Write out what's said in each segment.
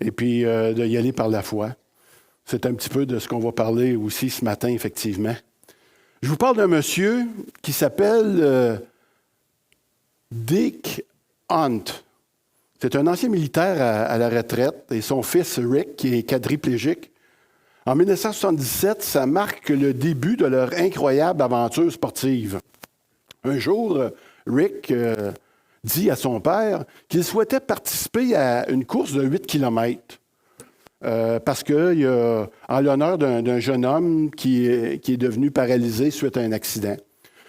et puis d'y aller par la foi. C'est un petit peu de ce qu'on va parler aussi ce matin, effectivement. Je vous parle d'un monsieur qui s'appelle Dick Hunt. C'est un ancien militaire à la retraite et son fils Rick, qui est quadriplégique. En 1977, ça marque le début de leur incroyable aventure sportive. Un jour, Rick dit à son père qu'il souhaitait participer à une course de 8 km. Parce qu'il y a en l'honneur d'un jeune homme qui est devenu paralysé suite à un accident.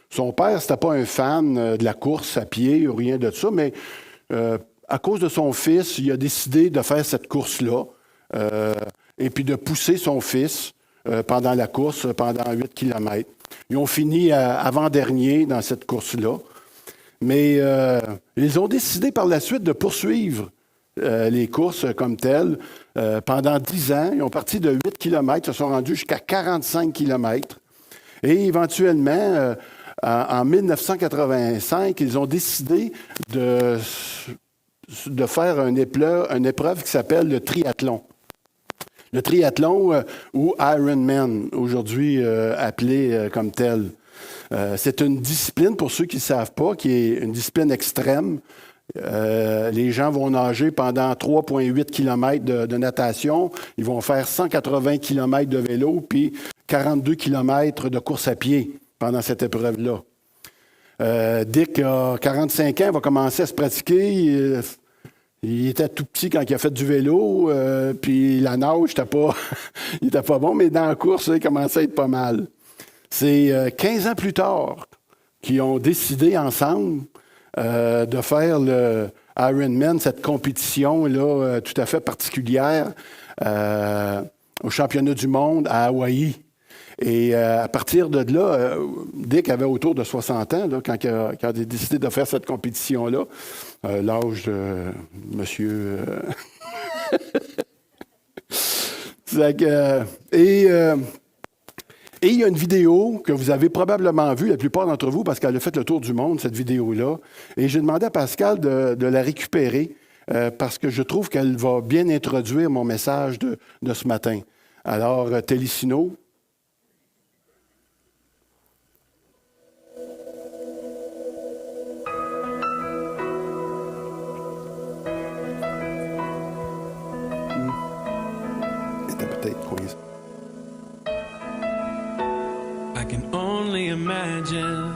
Son père, c'était pas un fan de la course à pied ou rien de ça, mais à cause de son fils, il a décidé de faire cette course-là et puis de pousser son fils pendant la course, pendant 8 km. Ils ont fini avant-dernier dans cette course-là, mais ils ont décidé par la suite de poursuivre les courses comme telles. Pendant 10 ans, ils ont parti de 8 km, ils se sont rendus jusqu'à 45 km. Et éventuellement, en 1985, ils ont décidé de faire une épreuve qui s'appelle le triathlon. Le triathlon ou Ironman, aujourd'hui appelé comme tel. C'est une discipline, pour ceux qui ne savent pas, qui est une discipline extrême. Les gens vont nager pendant 3,8 km de natation. Ils vont faire 180 km de vélo, puis 42 km de course à pied pendant cette épreuve-là. Dick a 45 ans, il va commencer à se pratiquer. Il était tout petit quand il a fait du vélo, puis la nage, il n'était pas bon, mais dans la course, il commençait à être pas mal. C'est 15 ans plus tard qu'ils ont décidé ensemble de faire le Ironman, cette compétition-là tout à fait particulière au championnat du monde à Hawaï. Et à partir de là, Dick avait autour de 60 ans là, quand il a décidé de faire cette compétition-là. L'âge de monsieur... Et il y a une vidéo que vous avez probablement vue, la plupart d'entre vous, parce qu'elle a fait le tour du monde, cette vidéo-là. Et j'ai demandé à Pascal de la récupérer parce que je trouve qu'elle va bien introduire mon message de ce matin. Alors, Télésino. I can only imagine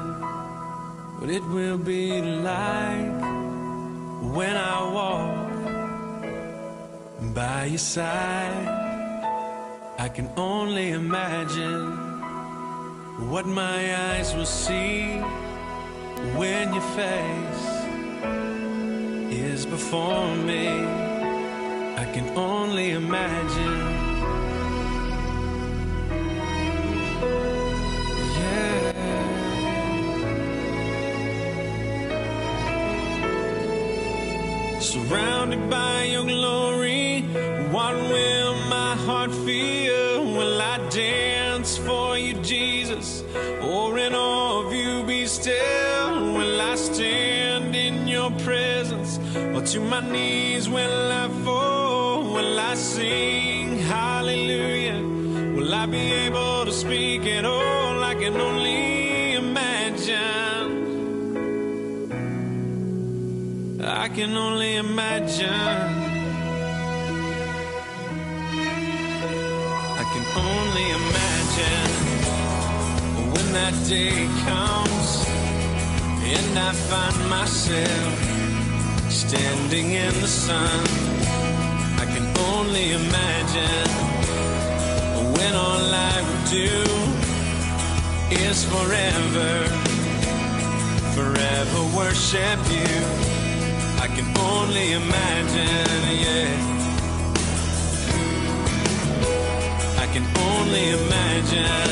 what it will be like when I walk by your side. I can only imagine what my eyes will see when your face is before me. I can only imagine. Surrounded by your glory, what will my heart feel? Will I dance for you, Jesus? Or in awe of you be still? Will I stand in your presence? Or to my knees will I fall? Will I sing hallelujah? Will I be able to speak at all? I can only imagine. I can only imagine. I can only imagine when that day comes and I find myself standing in the sun. I can only imagine when all I would do is forever worship you. I can only imagine, yeah. I can only imagine.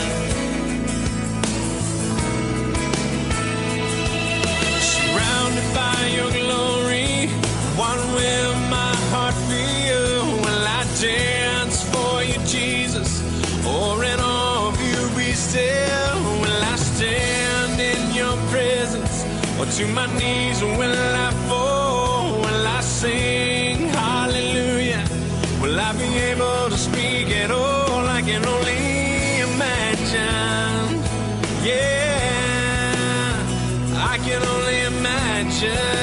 Surrounded by your glory, what will my heart feel? Will I dance for you, Jesus? Or in awe of you be still? Will I stand in your presence? Or to my knees will I fall? Will I sing hallelujah? be able to speak at all. I can only imagine. Yeah, I can only imagine.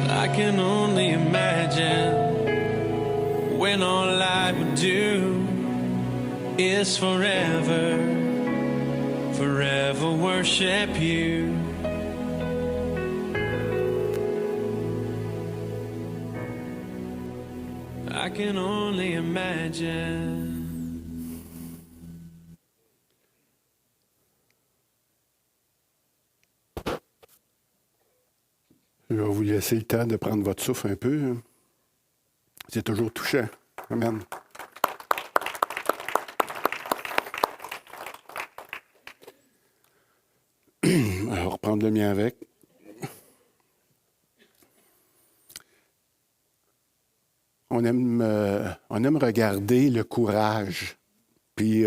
I can only imagine when all I would do is forever, forever worship you. I can only imagine. Je vais vous laisser le temps de prendre votre souffle un peu. C'est toujours touchant. Amen. Alors, reprendre le mien avec. On aime regarder le courage, puis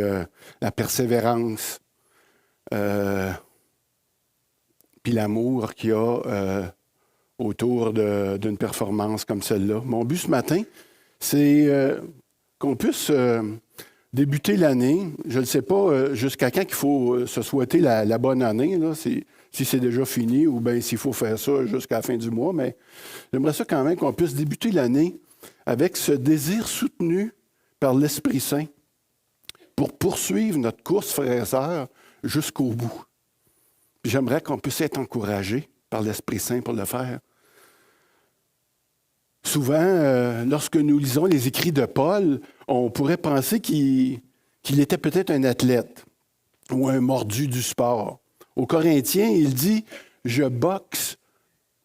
la persévérance, puis l'amour qu'il y a autour d'une performance comme celle-là. Mon but ce matin, c'est qu'on puisse débuter l'année. Je ne sais pas jusqu'à quand il faut se souhaiter la bonne année, là, si c'est déjà fini ou bien s'il faut faire ça jusqu'à la fin du mois, mais j'aimerais ça quand même qu'on puisse débuter l'année avec ce désir soutenu par l'Esprit Saint pour poursuivre notre course, frères et sœurs, jusqu'au bout. Puis j'aimerais qu'on puisse être encouragé par l'Esprit Saint pour le faire. Souvent, lorsque nous lisons les écrits de Paul, on pourrait penser qu'il était peut-être un athlète ou un mordu du sport. Aux Corinthiens, il dit « Je boxe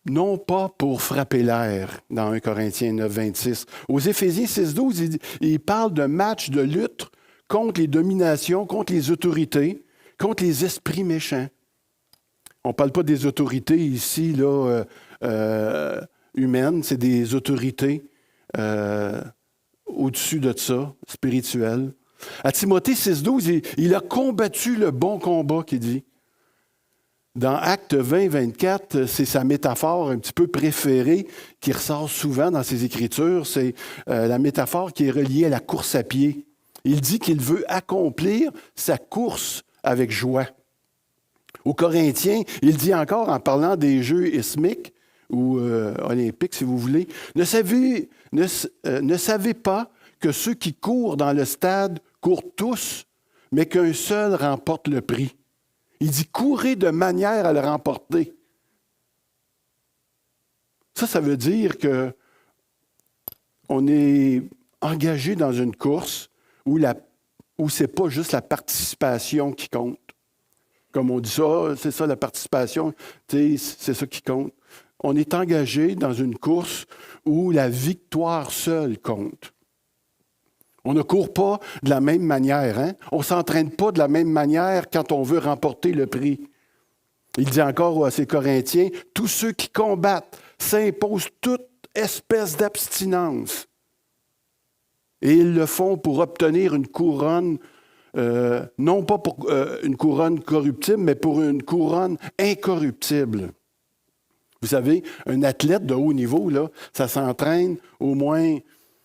non pas pour frapper l'air » dans 1 Corinthiens 9, 26. Aux Éphésiens 6, 12, il parle de match de lutte contre les dominations, contre les autorités, contre les esprits méchants. On ne parle pas des autorités ici, là, humaines, c'est des autorités au-dessus de ça, spirituelles. À Timothée 6,12, il a combattu le bon combat, qu'il dit. Dans Actes 20, 24, c'est sa métaphore un petit peu préférée qui ressort souvent dans ses Écritures. C'est la métaphore qui est reliée à la course à pied. Il dit qu'il veut accomplir sa course avec joie. Aux Corinthiens, il dit encore, en parlant des Jeux ismiques, ou olympiques, si vous voulez, ne savez pas que ceux qui courent dans le stade courent tous, mais qu'un seul remporte le prix. Il dit « courez de manière à le remporter ». Ça veut dire qu'on est engagé dans une course où ce n'est pas juste la participation qui compte. Comme on dit ça, c'est ça la participation, c'est ça qui compte. On est engagé dans une course où la victoire seule compte. On ne court pas de la même manière. Hein? On ne s'entraîne pas de la même manière quand on veut remporter le prix. Il dit encore à ses Corinthiens, « Tous ceux qui combattent s'imposent toute espèce d'abstinence. » Et ils le font pour obtenir une couronne, non pas pour une couronne corruptible, mais pour une couronne incorruptible. Vous savez, un athlète de haut niveau, là, ça s'entraîne au moins,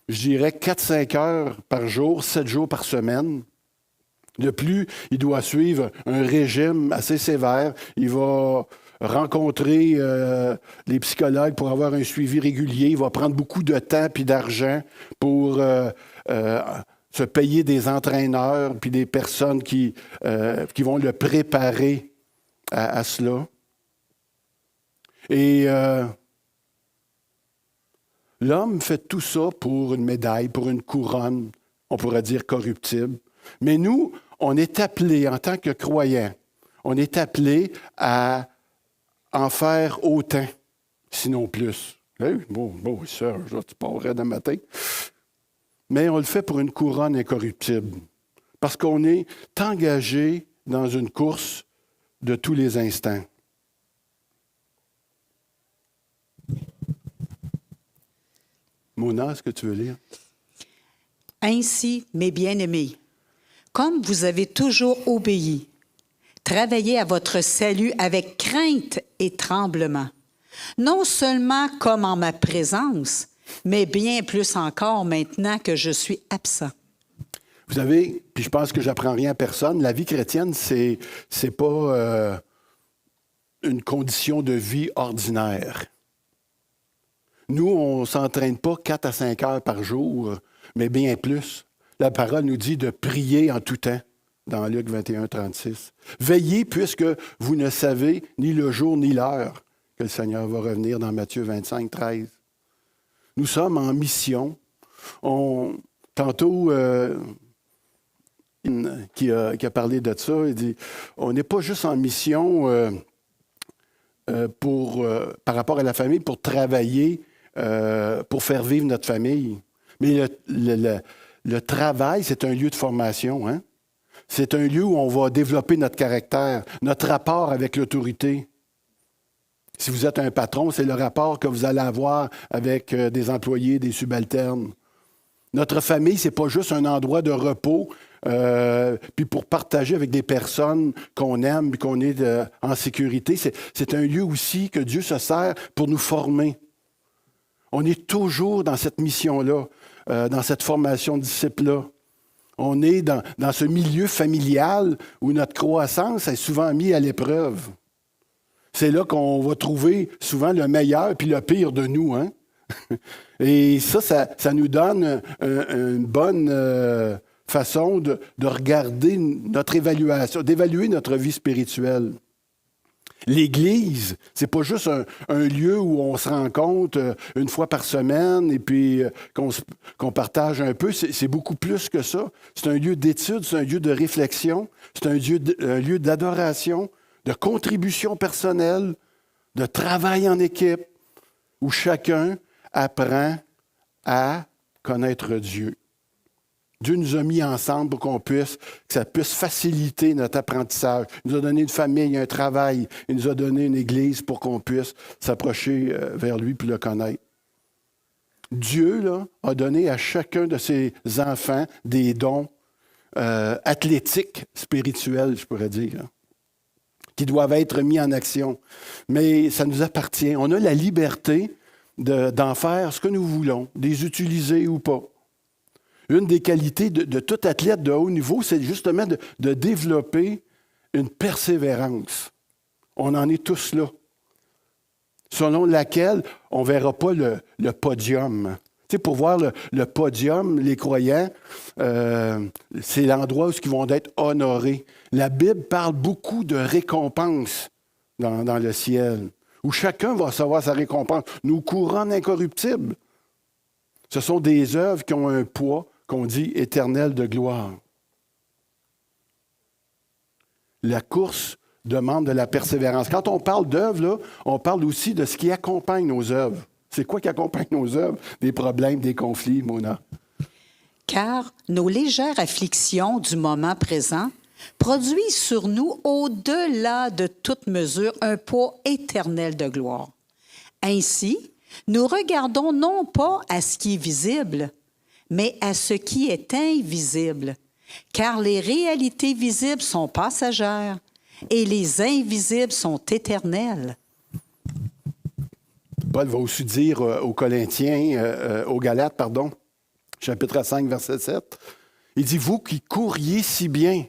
je dirais, 4-5 heures par jour, 7 jours par semaine. De plus, il doit suivre un régime assez sévère. Il va rencontrer les psychologues pour avoir un suivi régulier. Il va prendre beaucoup de temps puis d'argent pour se payer des entraîneurs puis des personnes qui vont le préparer à cela. Et l'homme fait tout ça pour une médaille, pour une couronne, on pourrait dire corruptible. Mais nous, on est appelés, en tant que croyants, on est appelés à en faire autant, sinon plus. Hey, bon, Serge, tu parlerais de matin. Mais on le fait pour une couronne incorruptible, parce qu'on est engagé dans une course de tous les instants. Mona, est-ce que tu veux lire? Ainsi, mes bien-aimés, comme vous avez toujours obéi, travaillez à votre salut avec crainte et tremblement, non seulement comme en ma présence, mais bien plus encore maintenant que je suis absent. Vous savez, puis je pense que j'apprends rien à personne, la vie chrétienne, c'est pas une condition de vie ordinaire. Nous, on ne s'entraîne pas 4 à 5 heures par jour, mais bien plus. La parole nous dit de prier en tout temps, dans Luc 21, 36. Veillez puisque vous ne savez ni le jour ni l'heure que le Seigneur va revenir, dans Matthieu 25, 13. Nous sommes en mission. Tantôt, qui a parlé de ça, il dit, on n'est pas juste en mission par rapport à la famille pour travailler, pour faire vivre notre famille. Mais le travail, c'est un lieu de formation. Hein? C'est un lieu où on va développer notre caractère, notre rapport avec l'autorité. Si vous êtes un patron, c'est le rapport que vous allez avoir avec des employés, des subalternes. Notre famille, ce n'est pas juste un endroit de repos, puis pour partager avec des personnes qu'on aime, puis qu'on est en sécurité. C'est un lieu aussi que Dieu se sert pour nous former. On est toujours dans cette mission-là, dans cette formation de disciples-là. On est dans ce milieu familial où notre croissance est souvent mise à l'épreuve. C'est là qu'on va trouver souvent le meilleur puis le pire de nous. Hein? Et ça nous donne une bonne façon de regarder notre évaluation, d'évaluer notre vie spirituelle. L'Église, c'est pas juste un lieu où on se rencontre une fois par semaine et puis qu'on partage un peu. C'est beaucoup plus que ça. C'est un lieu d'étude, c'est un lieu de réflexion, c'est un lieu d'adoration, de contribution personnelle, de travail en équipe, où chacun apprend à connaître Dieu. Dieu nous a mis ensemble pour que ça puisse faciliter notre apprentissage. Il nous a donné une famille, un travail. Il nous a donné une église pour qu'on puisse s'approcher vers lui puis le connaître. Dieu là, a donné à chacun de ses enfants des dons athlétiques, spirituels, je pourrais dire, qui doivent être mis en action. Mais ça nous appartient. On a la liberté d'en faire ce que nous voulons, de les utiliser ou pas. Une des qualités de tout athlète de haut niveau, c'est justement de développer une persévérance. On en est tous là. Selon laquelle on ne verra pas le podium. Tu sais, pour voir le podium, les croyants, c'est l'endroit où ils vont être honorés. La Bible parle beaucoup de récompenses dans le ciel, où chacun va recevoir sa récompense. Nos couronnes incorruptibles, ce sont des œuvres qui ont un poids, qu'on dit éternel de gloire. La course demande de la persévérance. Quand on parle d'œuvres, là, on parle aussi de ce qui accompagne nos œuvres. C'est quoi qui accompagne nos œuvres? Des problèmes, des conflits, Mona. Car nos légères afflictions du moment présent produisent sur nous, au-delà de toute mesure, un poids éternel de gloire. Ainsi, nous regardons non pas à ce qui est visible, mais à ce qui est invisible, car les réalités visibles sont passagères et les invisibles sont éternelles. Paul va aussi dire aux Corinthiens, aux Galates, pardon, chapitre 5, verset 7, il dit, « Vous qui courriez si bien,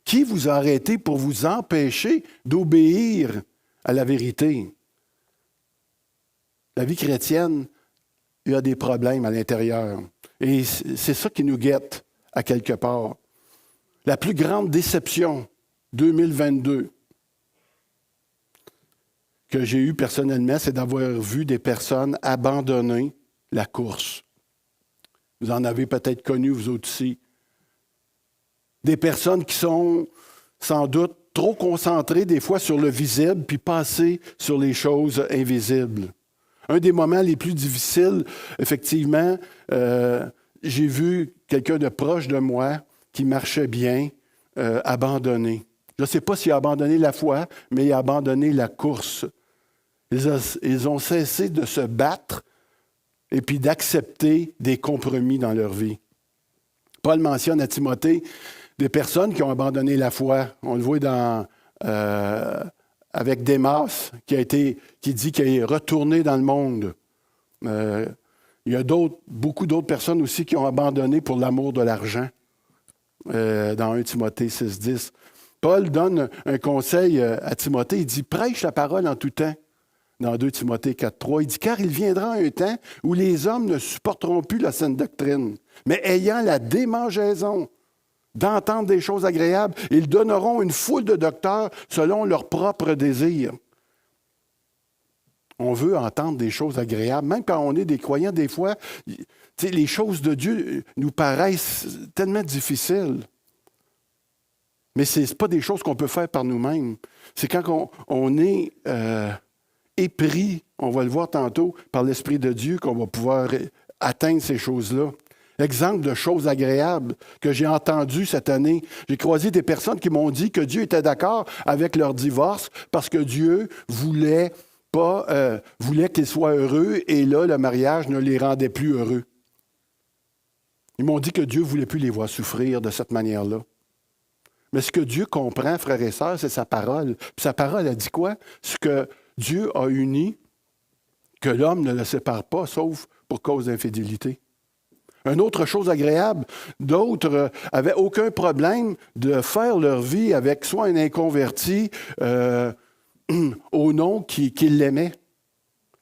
qui vous a arrêté pour vous empêcher d'obéir à la vérité. La vie chrétienne, il y a des problèmes à l'intérieur. Et c'est ça qui nous guette à quelque part. La plus grande déception 2022 que j'ai eue personnellement, c'est d'avoir vu des personnes abandonner la course. Vous en avez peut-être connu, vous autres aussi. Des personnes qui sont sans doute trop concentrées des fois sur le visible, puis passées sur les choses invisibles. Un des moments les plus difficiles, effectivement, j'ai vu quelqu'un de proche de moi qui marchait bien, abandonner. Je ne sais pas s'il a abandonné la foi, mais il a abandonné la course. Ils ont cessé de se battre et puis d'accepter des compromis dans leur vie. Paul mentionne à Timothée des personnes qui ont abandonné la foi. On le voit avec Démas, qui dit qu'il est retourné dans le monde. Il y a beaucoup d'autres personnes aussi qui ont abandonné pour l'amour de l'argent, dans 1 Timothée 6,10. Paul donne un conseil à Timothée. Il dit « Prêche la parole en tout temps ». Dans 2 Timothée 4,3, il dit « Car il viendra un temps où les hommes ne supporteront plus la saine doctrine, mais ayant la démangeaison d'entendre des choses agréables, ils donneront une foule de docteurs selon leurs propres désirs. » On veut entendre des choses agréables. Même quand on est des croyants, des fois, les choses de Dieu nous paraissent tellement difficiles. Mais ce n'est pas des choses qu'on peut faire par nous-mêmes. C'est quand on est épris, on va le voir tantôt, par l'Esprit de Dieu, qu'on va pouvoir atteindre ces choses-là. Exemple de choses agréables que j'ai entendues cette année. J'ai croisé des personnes qui m'ont dit que Dieu était d'accord avec leur divorce parce que Dieu voulait qu'ils soient heureux et là, le mariage ne les rendait plus heureux. Ils m'ont dit que Dieu ne voulait plus les voir souffrir de cette manière-là. Mais ce que Dieu comprend, frères et sœurs, c'est sa parole. Puis sa parole a dit quoi? Ce que Dieu a uni, que l'homme ne le sépare pas, sauf pour cause d'infidélité. Une autre chose agréable, d'autres n'avaient aucun problème de faire leur vie avec soit un inconverti au nom qui l'aimait.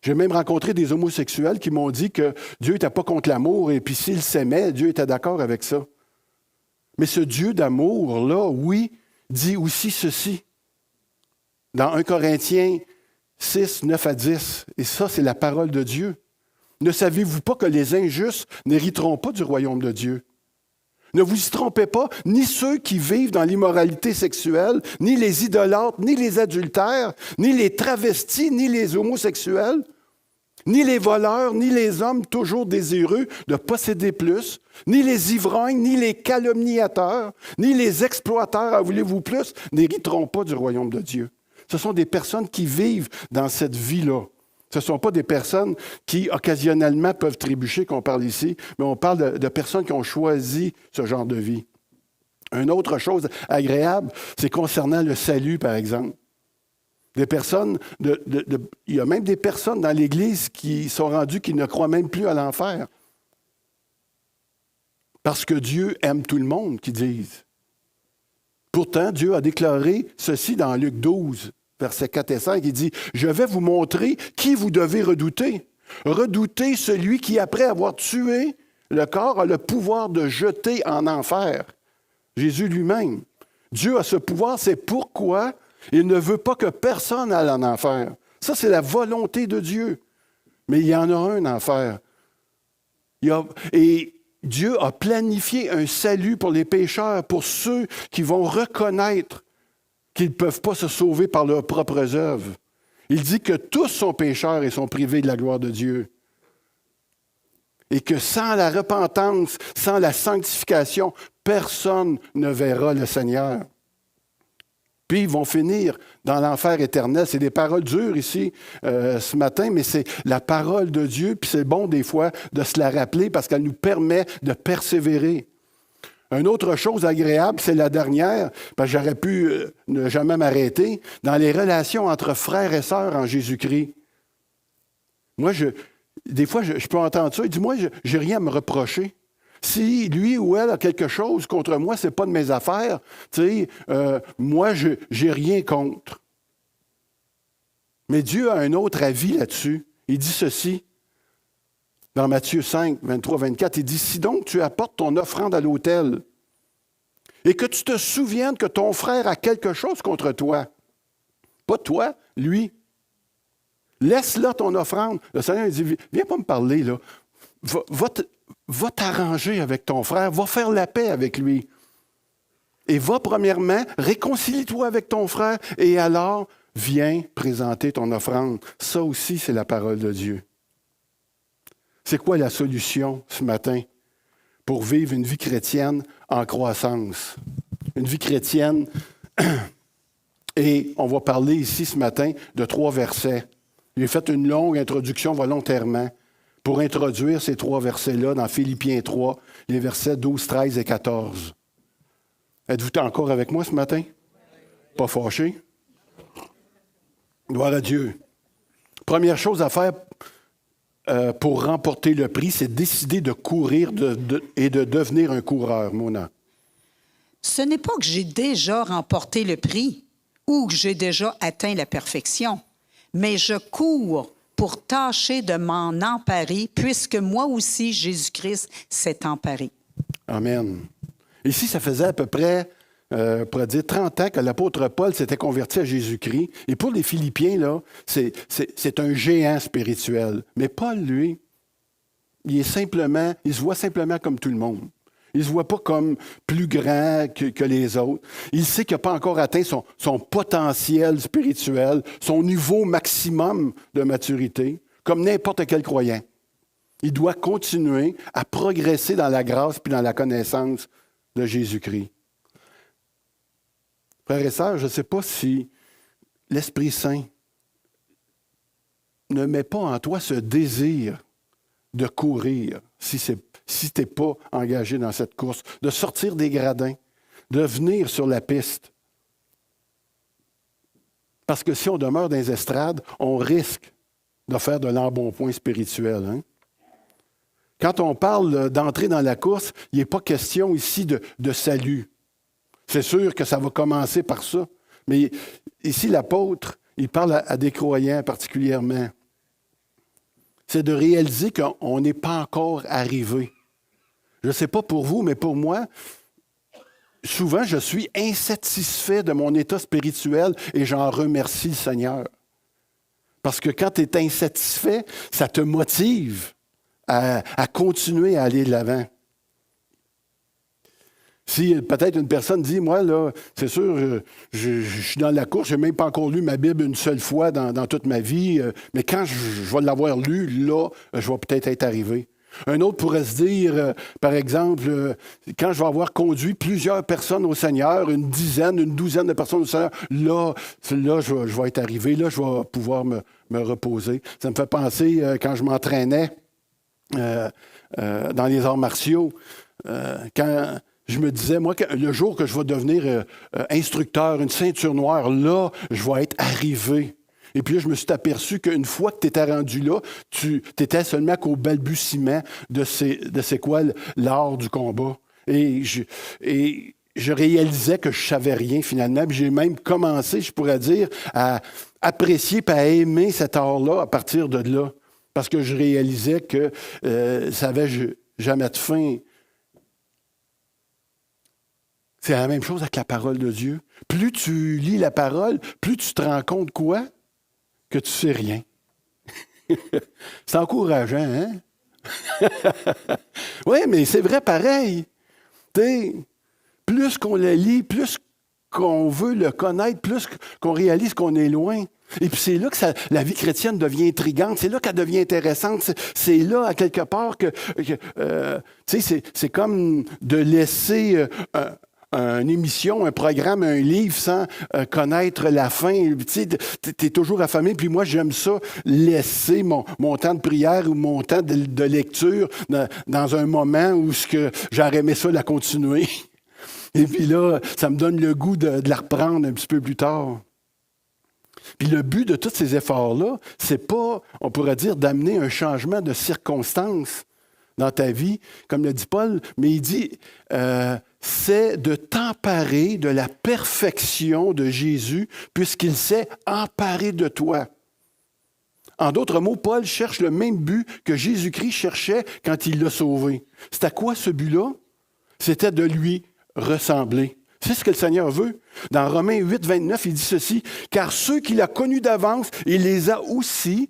J'ai même rencontré des homosexuels qui m'ont dit que Dieu n'était pas contre l'amour et puis s'ils s'aimaient, Dieu était d'accord avec ça. Mais ce Dieu d'amour-là, oui, dit aussi ceci. Dans 1 Corinthiens 6, 9 à 10, et ça, c'est la parole de Dieu. Ne savez-vous pas que les injustes n'hériteront pas du royaume de Dieu? Ne vous y trompez pas, ni ceux qui vivent dans l'immoralité sexuelle, ni les idolâtres, ni les adultères, ni les travestis, ni les homosexuels, ni les voleurs, ni les hommes toujours désireux de posséder plus, ni les ivrognes, ni les calomniateurs, ni les exploiteurs, en voulez-vous plus, n'hériteront pas du royaume de Dieu. Ce sont des personnes qui vivent dans cette vie-là. Ce ne sont pas des personnes qui, occasionnellement, peuvent trébucher, qu'on parle ici, mais on parle de personnes qui ont choisi ce genre de vie. Une autre chose agréable, c'est concernant le salut, par exemple. Des personnes, il y a même des personnes dans l'Église qui sont rendues qui ne croient même plus à l'enfer. Parce que Dieu aime tout le monde, qu'ils disent. Pourtant, Dieu a déclaré ceci dans Luc 12, versets 4 et 5, il dit « Je vais vous montrer qui vous devez redouter. Redoutez celui qui, après avoir tué le corps, a le pouvoir de jeter en enfer. » Jésus lui-même. Dieu a ce pouvoir, c'est pourquoi il ne veut pas que personne aille en enfer. Ça, c'est la volonté de Dieu. Mais il y en a un enfer. Et Dieu a planifié un salut pour les pécheurs, pour ceux qui vont reconnaître qu'ils ne peuvent pas se sauver par leurs propres œuvres. Il dit que tous sont pécheurs et sont privés de la gloire de Dieu. Et que sans la repentance, sans la sanctification, personne ne verra le Seigneur. Puis ils vont finir dans l'enfer éternel. C'est des paroles dures ici ce matin, mais c'est la parole de Dieu, puis c'est bon des fois de se la rappeler parce qu'elle nous permet de persévérer. Une autre chose agréable, c'est la dernière, parce que j'aurais pu ne jamais m'arrêter, dans les relations entre frères et sœurs en Jésus-Christ. Moi, des fois, je peux entendre ça, il dit, moi, je n'ai rien à me reprocher. Si lui ou elle a quelque chose contre moi, ce n'est pas de mes affaires. Moi, je n'ai rien contre. Mais Dieu a un autre avis là-dessus. Il dit ceci, dans Matthieu 5, 23, 24, il dit, « Si donc tu apportes ton offrande à l'autel et que tu te souviennes que ton frère a quelque chose contre toi, pas toi, lui, laisse là ton offrande. » Le Seigneur dit, « Viens pas me parler, là. Va t'arranger avec ton frère, va faire la paix avec lui. Et va, premièrement, réconcilie-toi avec ton frère, et alors, viens présenter ton offrande. » Ça aussi, c'est la parole de Dieu. C'est quoi la solution ce matin pour vivre une vie chrétienne en croissance? Une vie chrétienne, et on va parler ici ce matin de 3 versets. J'ai fait une longue introduction volontairement pour introduire ces 3 versets-là dans Philippiens 3, les versets 12, 13 et 14. Êtes-vous encore avec moi ce matin? Pas fâché? Gloire à Dieu. Première chose à faire pour remporter le prix, c'est décider de courir et de devenir un coureur, Mona. Ce n'est pas que j'ai déjà remporté le prix ou que j'ai déjà atteint la perfection, mais je cours pour tâcher de m'en emparer, puisque moi aussi, Jésus-Christ s'est emparé. Amen. Ici, ça faisait à peu près, on pourrait dire, 30 ans que l'apôtre Paul s'était converti à Jésus-Christ. Et pour les Philippiens, là, c'est un géant spirituel. Mais Paul, lui, il se voit simplement comme tout le monde. Il ne se voit pas comme plus grand que les autres. Il sait qu'il n'a pas encore atteint son potentiel spirituel, son niveau maximum de maturité, comme n'importe quel croyant. Il doit continuer à progresser dans la grâce puis dans la connaissance de Jésus-Christ. Frères et sœurs, je ne sais pas si l'Esprit Saint ne met pas en toi ce désir de courir, si tu n'es pas engagé dans cette course, de sortir des gradins, de venir sur la piste. Parce que si on demeure dans les estrades, on risque de faire de l'embonpoint spirituel. Hein? Quand on parle d'entrer dans la course, il n'est pas question ici de salut. C'est sûr que ça va commencer par ça. Mais ici, l'apôtre, il parle à des croyants particulièrement. C'est de réaliser qu'on n'est pas encore arrivé. Je ne sais pas pour vous, mais pour moi, souvent, je suis insatisfait de mon état spirituel et j'en remercie le Seigneur. Parce que quand tu es insatisfait, ça te motive à continuer à aller de l'avant. Si peut-être une personne dit, moi, là, c'est sûr, je suis dans la course, je n'ai même pas encore lu ma Bible une seule fois dans toute ma vie, mais quand je vais l'avoir lu, là, je vais peut-être être arrivé. Un autre pourrait se dire, par exemple, quand je vais avoir conduit plusieurs personnes au Seigneur, une douzaine de personnes au Seigneur, là je vais être arrivé, là, je vais pouvoir me reposer. Ça me fait penser, quand je m'entraînais dans les arts martiaux, quand je me disais, moi, le jour que je vais devenir instructeur, une ceinture noire, là, je vais être arrivé. Et puis là, je me suis aperçu qu'une fois que tu étais rendu là, tu étais seulement qu'au balbutiement de c'est quoi l'art du combat. Et je réalisais que je ne savais rien finalement. Puis j'ai même commencé, je pourrais dire, à apprécier et à aimer cet art-là à partir de là. Parce que je réalisais que ça n'avait jamais de fin. C'est la même chose avec la parole de Dieu. Plus tu lis la parole, plus tu te rends compte quoi? Que tu sais rien. C'est encourageant, hein? Oui, mais c'est vrai pareil. Plus qu'on le lit, plus qu'on veut le connaître, plus qu'on réalise qu'on est loin. Et puis c'est là que la vie chrétienne devient intrigante, c'est là qu'elle devient intéressante, c'est là, à quelque part, que c'est comme de laisser une émission, un programme, un livre sans connaître la fin. Tu es toujours affamé, puis moi, j'aime ça, laisser mon temps de prière ou mon temps de lecture dans un moment où j'aurais aimé ça la continuer. Et puis là, ça me donne le goût de la reprendre un petit peu plus tard. Puis le but de tous ces efforts-là, c'est pas, on pourrait dire, d'amener un changement de circonstance dans ta vie, comme le dit Paul, mais il dit, c'est de t'emparer de la perfection de Jésus, puisqu'il s'est emparé de toi. En d'autres mots, Paul cherche le même but que Jésus-Christ cherchait quand il l'a sauvé. C'était quoi ce but-là? C'était de lui ressembler. C'est ce que le Seigneur veut. Dans Romains 8, 29, il dit ceci, « Car ceux qu'il a connus d'avance, il les a aussi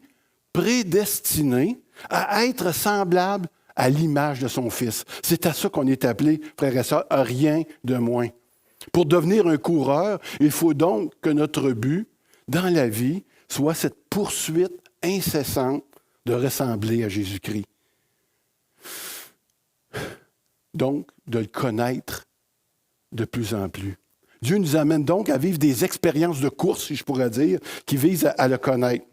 prédestinés à être semblables à l'image de son Fils. » C'est à ça qu'on est appelé, frères et sœurs, à rien de moins. Pour devenir un coureur, il faut donc que notre but dans la vie soit cette poursuite incessante de ressembler à Jésus-Christ. Donc, de le connaître de plus en plus. Dieu nous amène donc à vivre des expériences de course, si je pourrais dire, qui visent à le connaître.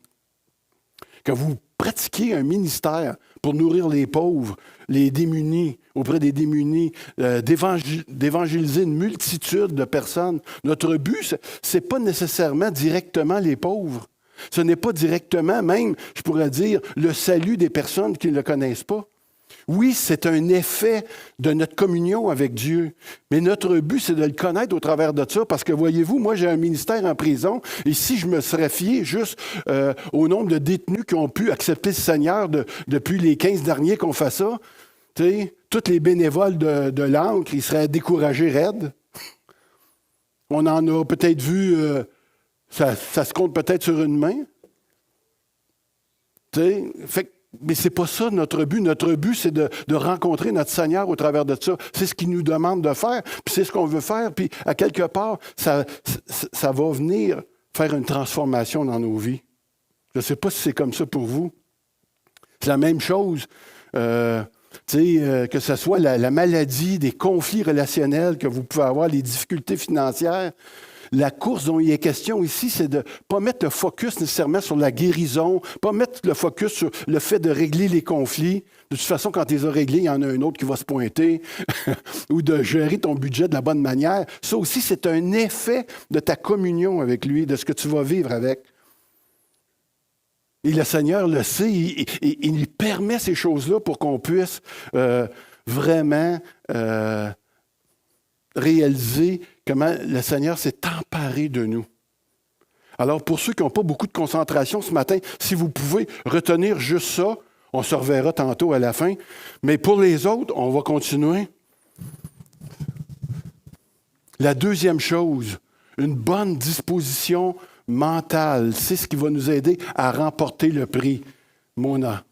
Que vous pratiquiez un ministère pour nourrir les pauvres, les démunis, auprès des démunis, d'évangéliser une multitude de personnes. Notre but, ce n'est pas nécessairement directement les pauvres. Ce n'est pas directement, même, je pourrais dire, le salut des personnes qui ne le connaissent pas. Oui, c'est un effet de notre communion avec Dieu. Mais notre but, c'est de le connaître au travers de ça. Parce que, voyez-vous, moi, j'ai un ministère en prison. Et si je me serais fié juste au nombre de détenus qui ont pu accepter le Seigneur depuis les 15 derniers qu'on fait ça, tous les bénévoles de l'Ancre, ils seraient découragés raides. On en a peut-être vu, ça se compte peut-être sur une main. Mais ce n'est pas ça notre but. Notre but, c'est de rencontrer notre Seigneur au travers de ça. C'est ce qu'il nous demande de faire, puis c'est ce qu'on veut faire. Puis, à quelque part, ça va venir faire une transformation dans nos vies. Je ne sais pas si c'est comme ça pour vous. C'est la même chose. Que ce soit la maladie, des conflits relationnels que vous pouvez avoir, les difficultés financières. La course dont il est question ici, c'est de ne pas mettre le focus nécessairement sur la guérison, pas mettre le focus sur le fait de régler les conflits. De toute façon, quand tu les as réglés, il y en a un autre qui va se pointer, ou de gérer ton budget de la bonne manière. Ça aussi, c'est un effet de ta communion avec lui, de ce que tu vas vivre avec. Et le Seigneur le sait, il permet ces choses-là pour qu'on puisse vraiment réaliser comment le Seigneur s'est emparé de nous. Alors, pour ceux qui n'ont pas beaucoup de concentration ce matin, si vous pouvez retenir juste ça, on se reverra tantôt à la fin. Mais pour les autres, on va continuer. La deuxième chose, une bonne disposition mentale, c'est ce qui va nous aider à remporter le prix. Mona.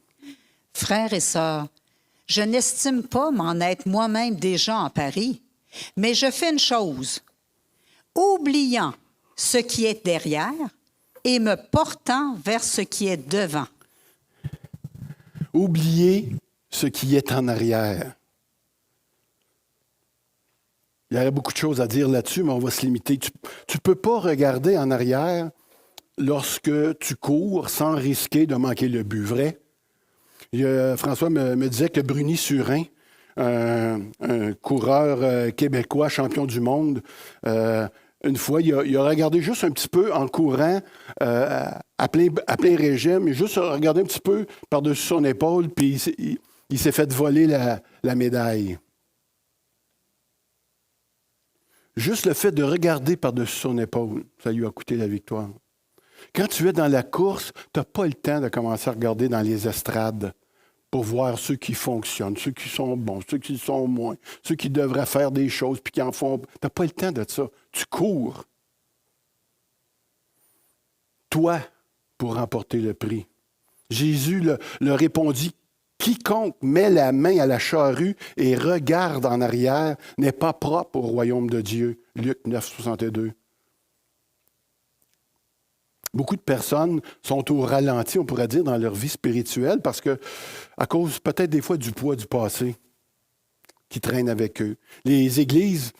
Frères et sœurs, je n'estime pas m'en être moi-même déjà en Paris, mais je fais une chose, oubliant ce qui est derrière et me portant vers ce qui est devant. Oubliez ce qui est en arrière. Il y aurait beaucoup de choses à dire là-dessus, mais on va se limiter. Tu ne peux pas regarder en arrière lorsque tu cours sans risquer de manquer le but, vrai? François me disait que Bruni Surin, un coureur québécois, champion du monde, une fois, il a regardé juste un petit peu en courant à plein régime, juste regardé un petit peu par-dessus son épaule, puis il s'est fait voler la médaille. Juste le fait de regarder par-dessus son épaule, ça lui a coûté la victoire. Quand tu es dans la course, tu n'as pas le temps de commencer à regarder dans les estrades pour voir ceux qui fonctionnent, ceux qui sont bons, ceux qui sont moins, ceux qui devraient faire des choses puis qui en font. Tu n'as pas le temps de ça. Tu cours. Toi, pour remporter le prix. Jésus leur répondit, « Quiconque met la main à la charrue et regarde en arrière n'est pas propre au royaume de Dieu. » Luc 9, 62. Beaucoup de personnes sont au ralenti, on pourrait dire, dans leur vie spirituelle parce que, à cause peut-être des fois du poids du passé qui traîne avec eux. Les églises,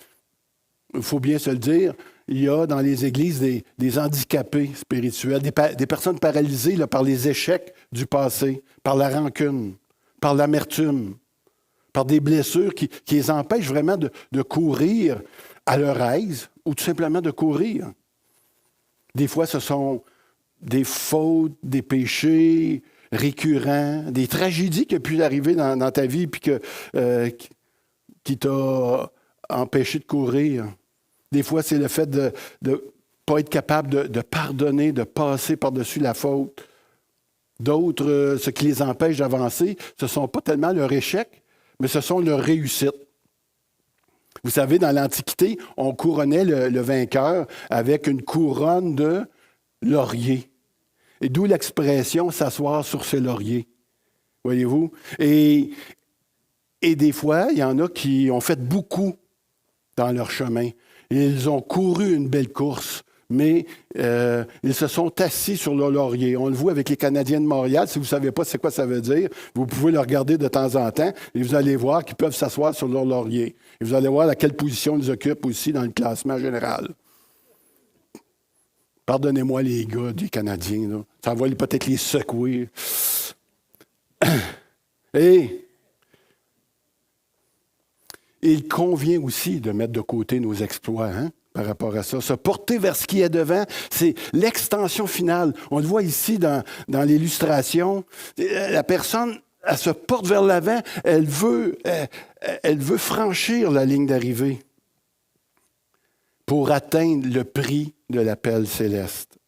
il faut bien se le dire, il y a dans les églises des handicapés spirituels, des personnes paralysées là, par les échecs du passé, par la rancune, par l'amertume, par des blessures qui les empêchent vraiment de courir à leur aise ou tout simplement de courir. Des fois, ce sont des fautes, des péchés récurrents, des tragédies qui ont pu arriver dans ta vie et qui t'a empêché de courir. Des fois, c'est le fait de ne pas être capable de pardonner, de passer par-dessus la faute. D'autres, ce qui les empêche d'avancer, ce ne sont pas tellement leur échec, mais ce sont leurs réussites. Vous savez, dans l'Antiquité, on couronnait le vainqueur avec une couronne de laurier. Et d'où l'expression « s'asseoir sur ses lauriers ». Voyez-vous? Et des fois, il y en a qui ont fait beaucoup dans leur chemin. Ils ont couru une belle course, mais ils se sont assis sur leur laurier. On le voit avec les Canadiens de Montréal. Si vous ne savez pas c'est quoi ça veut dire, vous pouvez le regarder de temps en temps et vous allez voir qu'ils peuvent s'asseoir sur leur laurier. Et vous allez voir à quelle position ils occupent aussi dans le classement général. Pardonnez-moi les gars des Canadiens, là. Ça va peut-être les secouer. Et il convient aussi de mettre de côté nos exploits, par rapport à ça. Se porter vers ce qui est devant, c'est l'extension finale. On le voit ici dans l'illustration. La personne, elle se porte vers l'avant, elle veut franchir la ligne d'arrivée pour atteindre le prix de l'appel céleste.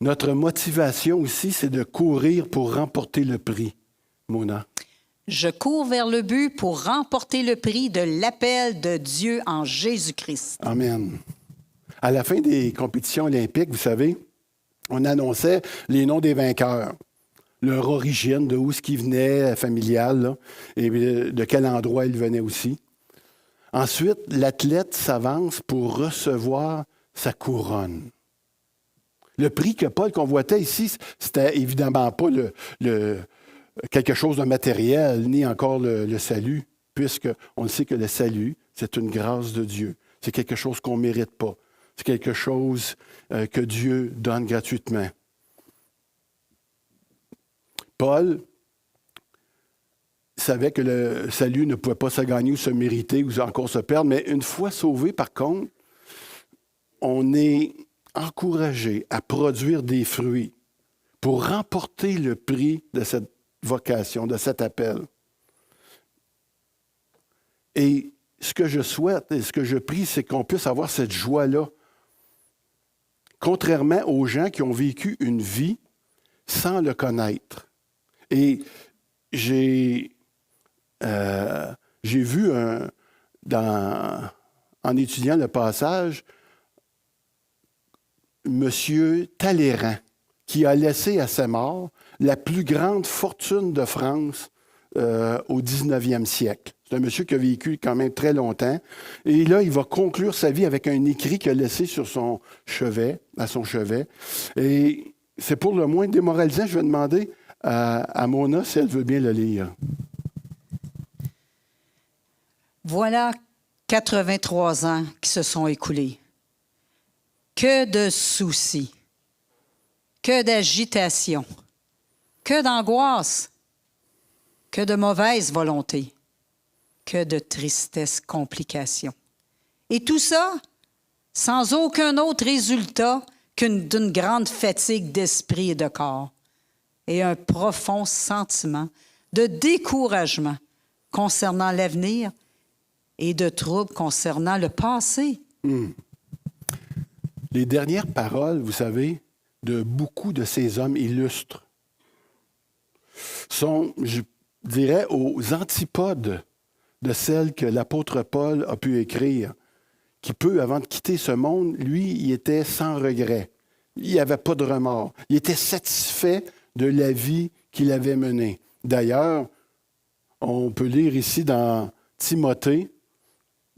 Notre motivation aussi, c'est de courir pour remporter le prix. Mona. Je cours vers le but pour remporter le prix de l'appel de Dieu en Jésus-Christ. Amen. À la fin des compétitions olympiques, vous savez, on annonçait les noms des vainqueurs, leur origine, de où ce qui venait, familial, là, et de quel endroit ils venaient aussi. Ensuite, l'athlète s'avance pour recevoir sa couronne. Le prix que Paul convoitait ici, c'était évidemment pas quelque chose de matériel, ni encore le salut, puisqu'on le sait que le salut, c'est une grâce de Dieu. C'est quelque chose qu'on ne mérite pas. C'est quelque chose que Dieu donne gratuitement. Paul savait que le salut ne pouvait pas se gagner ou se mériter ou encore se perdre, mais une fois sauvé, par contre, on est encouragé à produire des fruits pour remporter le prix de cette vocation, de cet appel. Et ce que je souhaite et ce que je prie, c'est qu'on puisse avoir cette joie-là. Contrairement aux gens qui ont vécu une vie sans le connaître. Et j'ai vu, en étudiant le passage, M. Talleyrand, qui a laissé à sa mort la plus grande fortune de France au 19e siècle. C'est un monsieur qui a vécu quand même très longtemps. Et là, il va conclure sa vie avec un écrit qu'il a laissé sur son chevet, à son chevet. Et c'est pour le moins démoralisant. Je vais demander à Mona si elle veut bien le lire. Voilà 83 ans qui se sont écoulés. Que de soucis, que d'agitation, que d'angoisse, que de mauvaise volonté, que de tristesse, complications. Et tout ça sans aucun autre résultat d'une grande fatigue d'esprit et de corps et un profond sentiment de découragement concernant l'avenir et de troubles concernant le passé. Les dernières paroles, vous savez, de beaucoup de ces hommes illustres sont, je dirais, aux antipodes de celles que l'apôtre Paul a pu écrire, qui peu, avant de quitter ce monde, lui, il était sans regret. Il n'y avait pas de remords. Il était satisfait de la vie qu'il avait menée. D'ailleurs, on peut lire ici dans Timothée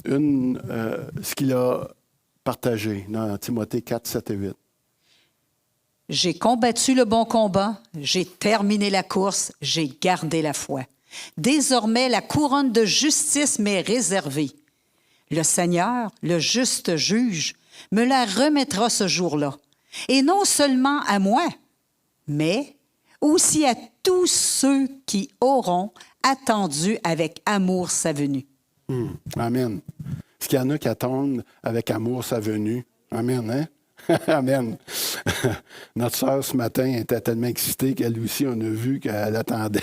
ce qu'il a partagé dans Timothée 4, 7 et 8. J'ai combattu le bon combat, j'ai terminé la course, j'ai gardé la foi. Désormais, la couronne de justice m'est réservée. Le Seigneur, le juste juge, me la remettra ce jour-là. Et non seulement à moi, mais aussi à tous ceux qui auront attendu avec amour sa venue. Amen. Est-ce qu'il y en a qui attendent avec amour sa venue? Amen, hein? Amen. Notre sœur, ce matin, était tellement excitée qu'elle aussi, on a vu qu'elle attendait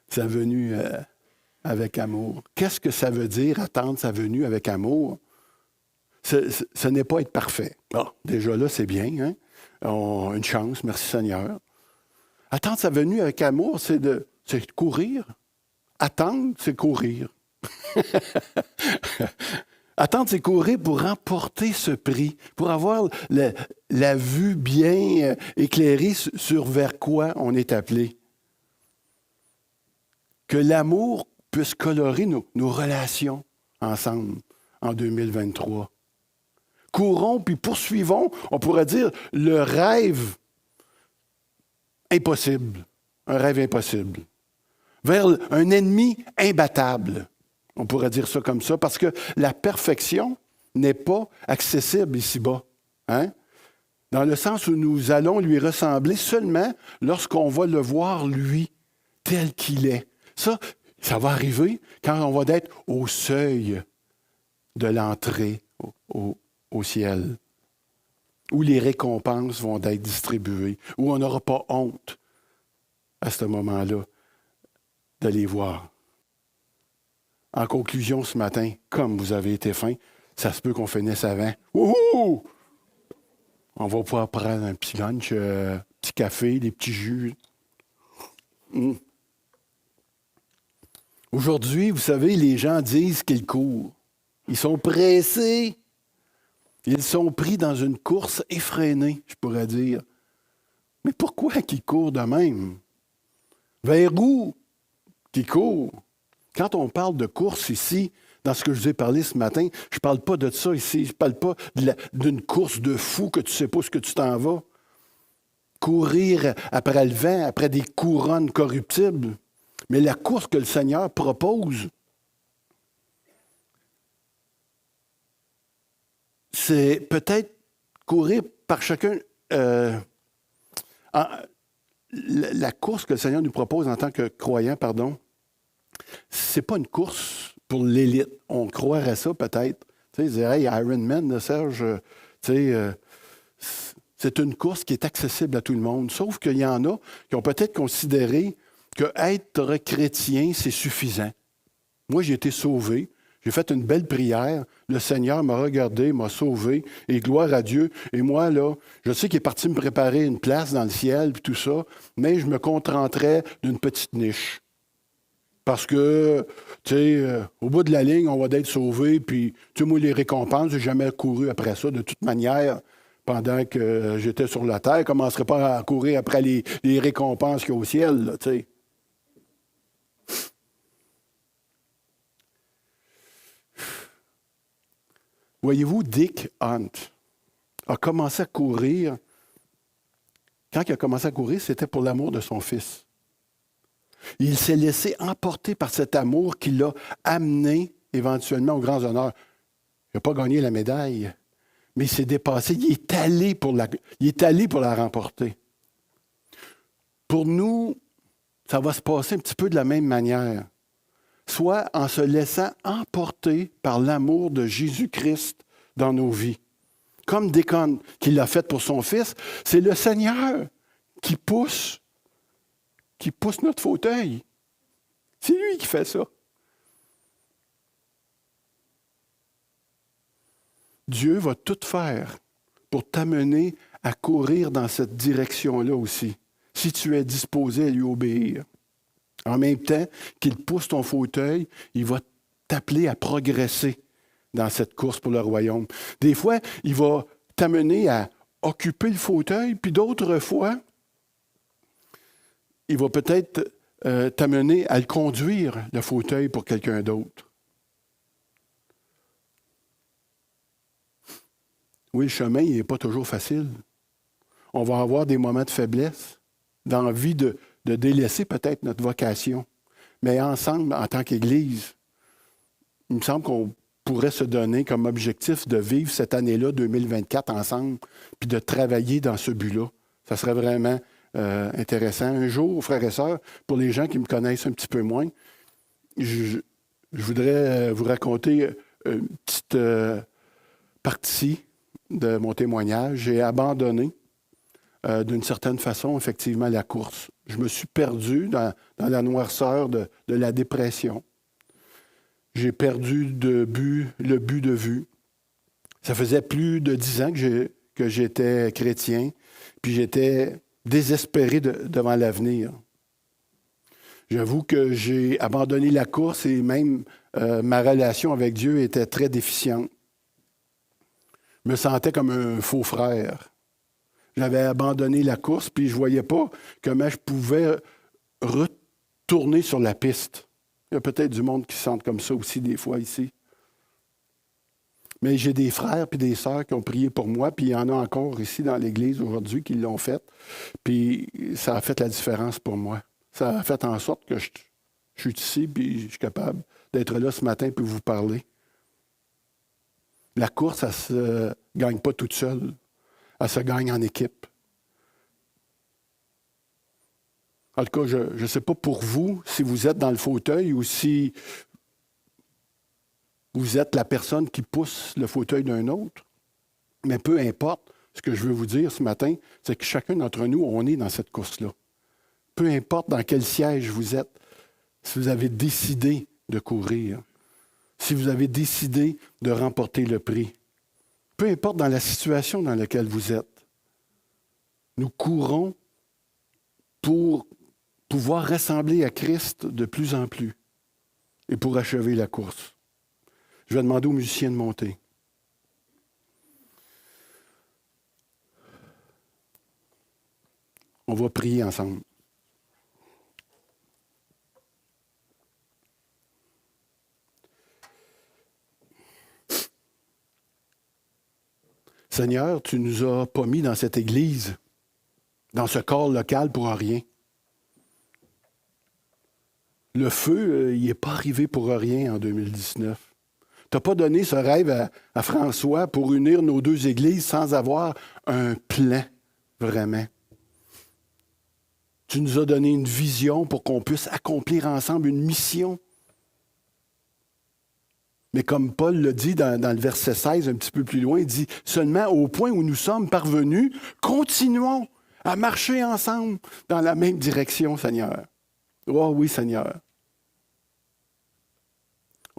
sa venue avec amour. Qu'est-ce que ça veut dire, attendre sa venue avec amour? ce n'est pas être parfait. Bon, déjà là, c'est bien. Hein? Une chance, merci Seigneur. Attendre sa venue avec amour, c'est courir. Attendre, c'est courir. Attendre, c'est courir pour remporter ce prix, pour avoir la vue bien éclairée sur vers quoi on est appelé. Que l'amour puisse colorer nos relations ensemble en 2023. Courons puis poursuivons, on pourrait dire, le rêve impossible, un rêve impossible, vers un ennemi imbattable. On pourrait dire ça comme ça, parce que la perfection n'est pas accessible ici-bas. Hein? Dans le sens où nous allons lui ressembler seulement lorsqu'on va le voir, lui, tel qu'il est. Ça va arriver quand on va être au seuil de l'entrée au ciel, où les récompenses vont être distribuées, où on n'aura pas honte à ce moment-là de les voir. En conclusion ce matin, comme vous avez été fin, ça se peut qu'on finisse avant. Wouhou! On va pouvoir prendre un petit lunch, petit café, des petits jus. Aujourd'hui, vous savez, les gens disent qu'ils courent. Ils sont pressés. Ils sont pris dans une course effrénée, je pourrais dire. Mais pourquoi qu'ils courent de même? Vers où qu'ils courent? Quand on parle de course ici, dans ce que je vous ai parlé ce matin, je ne parle pas de ça ici. Je ne parle pas d'une course de fou que tu ne sais pas où tu t'en vas. Courir après le vent, après des couronnes corruptibles. Mais la course que le Seigneur propose, c'est peut-être courir par chacun. La course que le Seigneur nous propose en tant que croyants, c'est pas une course pour l'élite. On croirait ça peut-être. Tu sais, dire, hey, Ironman, Serge, c'est une course qui est accessible à tout le monde. Sauf qu'il y en a qui ont peut-être considéré que être chrétien, c'est suffisant. Moi, j'ai été sauvé. J'ai fait une belle prière. Le Seigneur m'a regardé, m'a sauvé. Et gloire à Dieu. Et moi, là, je sais qu'il est parti me préparer une place dans le ciel, puis tout ça, mais je me contenterais d'une petite niche. Parce que, tu sais, au bout de la ligne, on va d'être sauvé, puis, tu sais, moi, les récompenses, j'ai jamais couru après ça. De toute manière, pendant que j'étais sur la terre, je ne commencerais pas à courir après les récompenses qu'il y a au ciel, là, tu sais. Voyez-vous, Dick Hunt a commencé à courir. Quand il a commencé à courir, c'était pour l'amour de son fils. Il s'est laissé emporter par cet amour qui l'a amené éventuellement aux grands honneurs. Il n'a pas gagné la médaille, mais il s'est dépassé. Il est allé pour la remporter. Pour nous, ça va se passer un petit peu de la même manière. Soit en se laissant emporter par l'amour de Jésus-Christ dans nos vies. Comme Décon qui l'a fait pour son fils, c'est le Seigneur qui pousse notre fauteuil. C'est lui qui fait ça. Dieu va tout faire pour t'amener à courir dans cette direction-là aussi, si tu es disposé à lui obéir. En même temps qu'il pousse ton fauteuil, il va t'appeler à progresser dans cette course pour le royaume. Des fois, il va t'amener à occuper le fauteuil, puis d'autres fois, il va peut-être t'amener à le conduire, le fauteuil, pour quelqu'un d'autre. Oui, le chemin, il n'est pas toujours facile. On va avoir des moments de faiblesse, d'envie de délaisser peut-être notre vocation. Mais ensemble, en tant qu'Église, il me semble qu'on pourrait se donner comme objectif de vivre cette année-là, 2024, ensemble, puis de travailler dans ce but-là. Ça serait vraiment intéressant. Un jour, frères et sœurs, pour les gens qui me connaissent un petit peu moins, je voudrais vous raconter une petite partie de mon témoignage. J'ai abandonné d'une certaine façon, effectivement, la course. Je me suis perdu dans la noirceur de la dépression. J'ai perdu le but de vue. Ça faisait plus de 10 ans que j'étais chrétien, puis j'étais désespéré devant l'avenir. J'avoue que j'ai abandonné la course et même ma relation avec Dieu était très déficiente. Je me sentais comme un faux frère. J'avais abandonné la course, puis je ne voyais pas comment je pouvais retourner sur la piste. Il y a peut-être du monde qui se sent comme ça aussi des fois ici. Mais j'ai des frères et des sœurs qui ont prié pour moi, puis il y en a encore ici dans l'Église aujourd'hui qui l'ont fait. Puis ça a fait la différence pour moi. Ça a fait en sorte que je suis ici, puis je suis capable d'être là ce matin pour vous parler. La course, elle ne se gagne pas toute seule. Elle se gagne en équipe. En tout cas, je ne sais pas pour vous, si vous êtes dans le fauteuil ou si vous êtes la personne qui pousse le fauteuil d'un autre. Mais peu importe, ce que je veux vous dire ce matin, c'est que chacun d'entre nous, on est dans cette course-là. Peu importe dans quel siège vous êtes, si vous avez décidé de courir, si vous avez décidé de remporter le prix, peu importe dans la situation dans laquelle vous êtes, nous courons pour pouvoir ressembler à Christ de plus en plus et pour achever la course. Je vais demander aux musiciens de monter. On va prier ensemble. Seigneur, tu ne nous as pas mis dans cette église, dans ce corps local pour rien. Le feu, il n'est pas arrivé pour rien en 2019. Tu n'as pas donné ce rêve à François pour unir nos deux églises sans avoir un plan, vraiment. Tu nous as donné une vision pour qu'on puisse accomplir ensemble une mission. Mais comme Paul le dit dans le verset 16, un petit peu plus loin, il dit « Seulement au point où nous sommes parvenus, continuons à marcher ensemble dans la même direction, Seigneur. » Oh oui, Seigneur.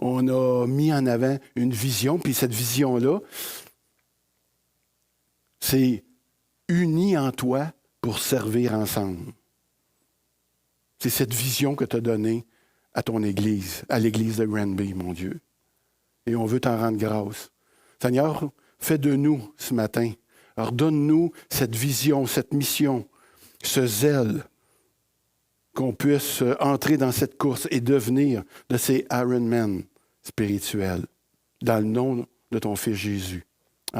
On a mis en avant une vision, puis cette vision-là, c'est uni en toi pour servir ensemble. C'est cette vision que tu as donnée à ton Église, à l'Église de Granby, mon Dieu. Et on veut t'en rendre grâce. Seigneur, fais de nous ce matin. Alors donne-nous cette vision, cette mission, ce zèle, qu'on puisse entrer dans cette course et devenir de ces Ironman spirituels, dans le nom de ton Fils Jésus.